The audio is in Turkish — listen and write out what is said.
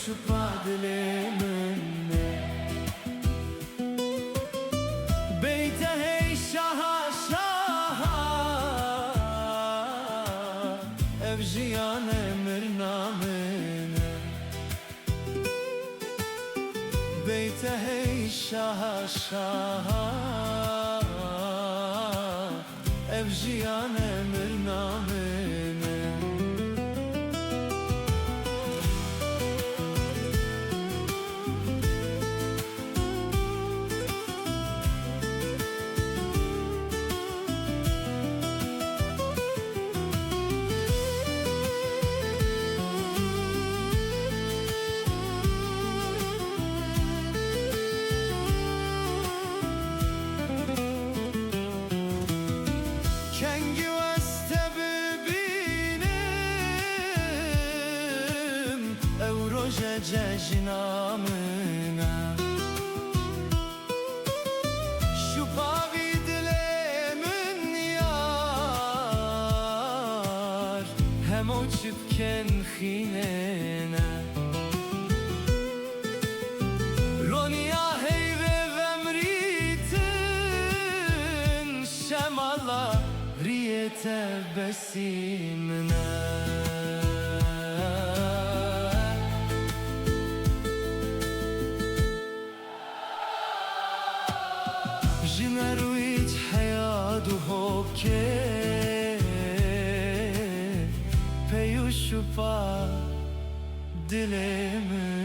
şupa dilimine Beyte hey şaha şaha Evjiyan emir namine Beyte hey şaha şaha Evjiyan emir namine Cejnamına Şu pavi dilemin yar Hem o çıpken xinene Ronya heyve vemritin Şemala riyete besimine Jimeruit hayadu hokke Peyuşupa dilemin